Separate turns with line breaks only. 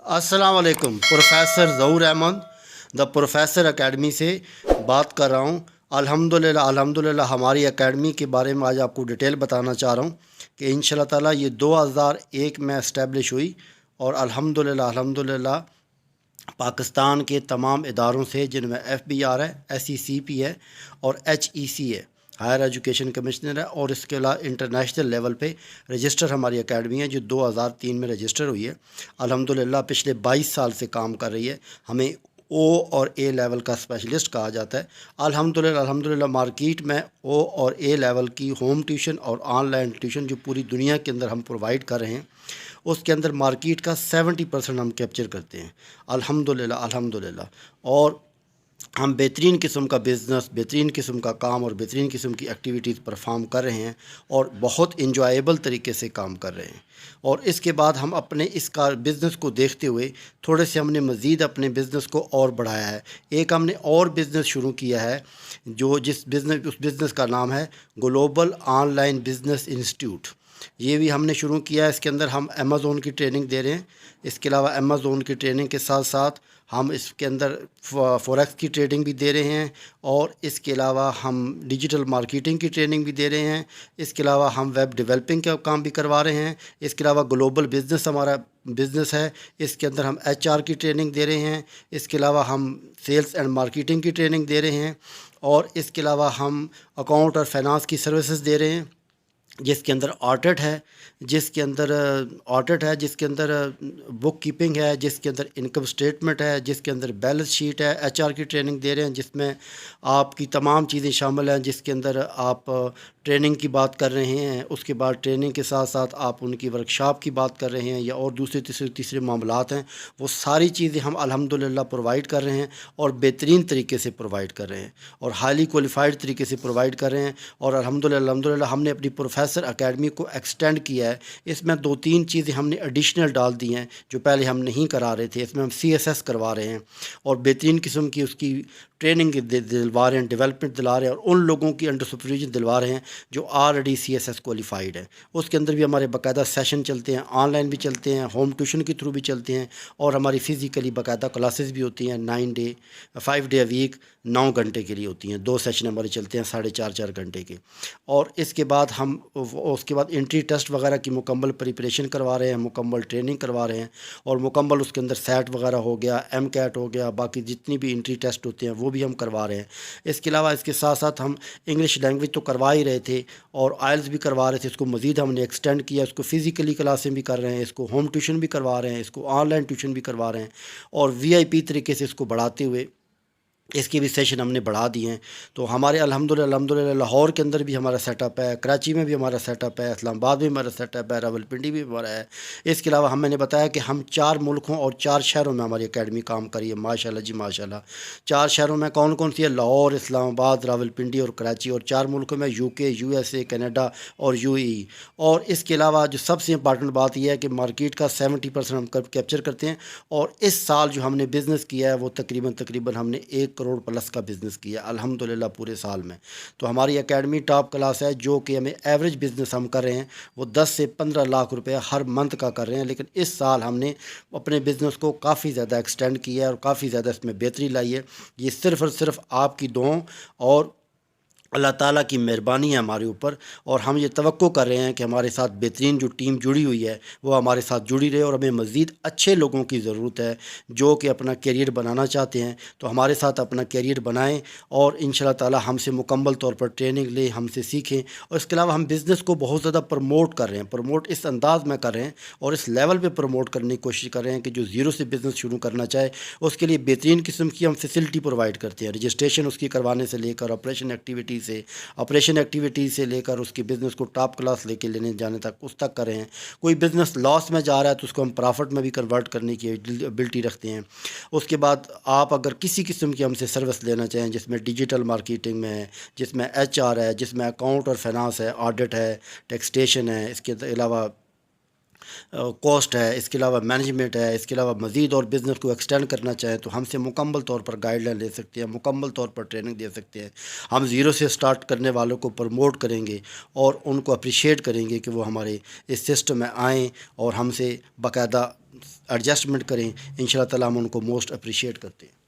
अस्सलाम वालेकुम। Professor Zahoor Ahmad the professor academy से बात कर रहा हूँ। अल्हम्दुलिल्लाह हमारी एकेडमी के बारे में आज आपको डिटेल बताना चाह रहा हूँ कि इंशाल्लाह ताला ये 2001 में इस्टेब्लिश हुई और अल्हम्दुलिल्लाह पाकिस्तान के तमाम इदारों से, जिनमें FBR है, SECP है और HEC है, हायर एजुकेशन कमिश्नर है, और इसके अलावा इंटरनेशनल लेवल पे रजिस्टर हमारी एकेडमी है जो 2003 में रजिस्टर हुई है। अल्हम्दुलिल्लाह पिछले 22 साल से काम कर रही है। हमें O और A लेवल का स्पेशलिस्ट कहा जाता है। अल्हम्दुलिल्लाह मार्केट में O और A लेवल की होम ट्यूशन और ऑनलाइन ट्यूशन जो पूरी दुनिया के अंदर हम प्रोवाइड कर रहे हैं, उसके अंदर मार्केट का 70% हम कैप्चर करते हैं। अल्हम्दुलिल्लाह और हम बेहतरीन किस्म का बिज़नेस, बेहतरीन किस्म का काम और बेहतरीन किस्म की एक्टिविटीज़ परफॉर्म कर रहे हैं और बहुत इंजॉयबल तरीके से काम कर रहे हैं। और इसके बाद हम अपने इस बिज़नेस को देखते हुए थोड़े से हमने मज़ीद अपने बिज़नेस को और बढ़ाया है। एक हमने और बिज़नेस शुरू किया है जो उस बिज़नेस का नाम है ग्लोबल ऑनलाइन बिज़नेस इंस्टीट्यूट। ये भी हमने शुरू किया है। इसके अंदर हम अमेज़ोन की ट्रेनिंग दे रहे हैं। इसके अलावा अमेज़ोन की ट्रेनिंग के साथ साथ हम इसके अंदर फॉरेक्स की ट्रेडिंग भी दे रहे हैं और इसके अलावा हम डिजिटल मार्केटिंग की ट्रेनिंग भी दे रहे हैं। इसके अलावा हम वेब डेवलपिंग का काम भी करवा रहे हैं। इसके अलावा ग्लोबल बिज़नेस हमारा बिज़नेस है, इसके अंदर हम HR की ट्रेनिंग दे रहे हैं। इसके अलावा हम सेल्स एंड मार्केटिंग की ट्रेनिंग दे रहे हैं और इसके अलावा हम अकाउंट और फाइनेंस की सर्विसेज दे रहे हैं, जिसके अंदर ऑडिट है, जिसके अंदर बुक कीपिंग है, जिसके अंदर इनकम स्टेटमेंट है, जिसके अंदर बैलेंस शीट है। HR की ट्रेनिंग दे रहे हैं जिसमें आपकी तमाम चीज़ें शामिल हैं, जिसके अंदर आप ट्रेनिंग की बात कर रहे हैं, उसके बाद ट्रेनिंग के साथ साथ आप उनकी वर्कशॉप की बात कर रहे हैं या और दूसरे तीसरे मामलात हैं, वो सारी चीज़ें हम अल्हम्दुलिल्लाह प्रोवाइड कर रहे हैं और बेहतरीन तरीके से प्रोवाइड कर रहे हैं और हाईली क्वालिफाइड तरीके से प्रोवाइड कर रहे हैं। और अल्हम्दुलिल्लाह हमने अपनी प्रोफेसर एकेडमी को एक्सटेंड किया है। इसमें 2-3 चीज़ें हमने एडिशनल डाल दी हैं जो पहले हम नहीं करा रहे थे। इसमें हम CSS करवा रहे हैं और बेहतरीन किस्म की उसकी ट्रेनिंग दिलवा रहे हैं, डेवलपमेंट दिला रहे हैं और उन लोगों की अंडर सुपरविजन दिलवा रहे हैं जो ऑलरेडी CSS क्वालिफाइड है। उसके अंदर भी हमारे बाकायदा सेशन चलते हैं, ऑनलाइन भी चलते हैं, होम ट्यूशन के थ्रू भी चलते हैं और हमारी फ़िज़िकली बाकायदा क्लासेस भी होती हैं। 5 डे अ वीक 9 घंटे के लिए होती हैं। 2 सेशन हमारे चलते हैं 4.5 घंटे के। और इसके बाद हम उसके बाद एंट्री टेस्ट वगैरह की मुकम्मल प्रिपरेशन करवा रहे हैं, मुकम्मल ट्रेनिंग करवा रहे हैं और मुकम्मल उसके अंदर सेट वगैरह हो गया, MCAT हो गया, बाकी जितनी भी एंट्री टेस्ट होते हैं वो भी हम करवा रहे हैं। इसके अलावा इसके साथ साथ हम इंग्लिश लैंग्वेज तो करवा ही रहे थे और IELTS भी करवा रहे थे। इसको मज़ीद हमने एक्सटेंड किया, इसको फ़िज़िकली क्लासें भी कर रहे हैं, इसको होम ट्यूशन भी करवा रहे हैं, इसको ऑनलाइन ट्यूशन भी करवा रहे हैं और VIP तरीके से इसको बढ़ाते हुए इसकी भी सेशन हमने बढ़ा दिए हैं। तो हमारे अल्हम्दुलिल्लाह लाहौर के अंदर भी हमारा सेटअप है, कराची में भी हमारा सेटअप है, इस्लामाबाद में हमारा सेटअप है, रावलपिंडी भी हमारा है। इसके अलावा मैंने बताया कि हम 4 मुल्कों और 4 शहरों में हमारी एकेडमी काम करी है। माशाल्लाह जी माशाल्लाह। 4 शहरों में कौन कौन सी है? लाहौर, इस्लामाबाद, रावलपिंडी और कराची। और 4 मुल्कों में UK, USA, कनाडा और UAE। और इसके अलावा जो सबसे इंपॉर्टेंट बात यह है कि मार्केट का 70% हम कैप्चर करते हैं और इस साल जो हमने बिज़नेस किया है वो तकरीबन हमने 1 करोड़ प्लस का बिज़नेस किया अल्हम्दुलिल्लाह पूरे साल में। तो हमारी एकेडमी टॉप क्लास है, जो कि हमें एवरेज बिज़नेस हम कर रहे हैं वो 10 से 15 लाख रुपए हर मंथ का कर रहे हैं। लेकिन इस साल हमने अपने बिज़नेस को काफ़ी ज़्यादा एक्सटेंड किया है और काफ़ी ज़्यादा इसमें बेहतरी लाई है। ये सिर्फ़ और सिर्फ आपकी दुआओं और अल्लाह ताला की मेहरबानी है हमारे ऊपर। और हम ये तवक्को कर रहे हैं कि हमारे साथ बेहतरीन जो टीम जुड़ी हुई है वो हमारे साथ जुड़ी रहे और हमें मज़ीद अच्छे लोगों की ज़रूरत है जो कि अपना कैरियर बनाना चाहते हैं। तो हमारे साथ अपना कैरियर बनाएं और इंशाल्लाह ताला हमसे मुकम्मल तौर पर ट्रेनिंग लें, हमसे सीखें। और इसके अलावा हम बिज़नेस को बहुत ज़्यादा प्रमोट कर रहे हैं, प्रमोट इस अंदाज़ में कर रहे हैं और इस लेवल पर प्रमोट करने की कोशिश कर रहे हैं कि जो ज़ीरो से बिज़नेस शुरू करना चाहे उसके लिए बेहतरीन किस्म की हम फैसिलिटी प्रोवाइड करते हैं। रजिस्ट्रेशन उसकी करवाने से लेकर ऑपरेशन एक्टिविटी से लेकर उसकी बिज़नेस को टॉप क्लास लेके लेने जाने तक उस तक करें हैं। कोई बिज़नेस लॉस में जा रहा है तो उसको हम प्रॉफिट में भी कन्वर्ट करने की एबिलिटी रखते हैं। उसके बाद आप अगर किसी किस्म की हमसे सर्विस लेना चाहें जिसमें डिजिटल मार्केटिंग में है, जिसमें HR है, जिसमें अकाउंट और फाइनेंस है, ऑडिट है, टैक्सेशन है, इसके अलावा कॉस्ट है, इसके अलावा मैनेजमेंट है, इसके अलावा मज़ीद और बिज़नेस को एक्सटेंड करना चाहें तो हमसे मुकम्मल तौर पर गाइडलाइन ले सकते हैं, मुकम्मल तौर पर ट्रेनिंग दे सकते हैं। हम ज़ीरो से स्टार्ट करने वालों को प्रमोट करेंगे और उनको अप्रिशिएट करेंगे कि वो हमारे इस सिस्टम में आएँ और हमसे बाकायदा ایڈجسٹمنٹ کریں، انشاءاللہ تعالیٰ ہم ان کو موسٹ اپریشیٹ کرتے ہیں۔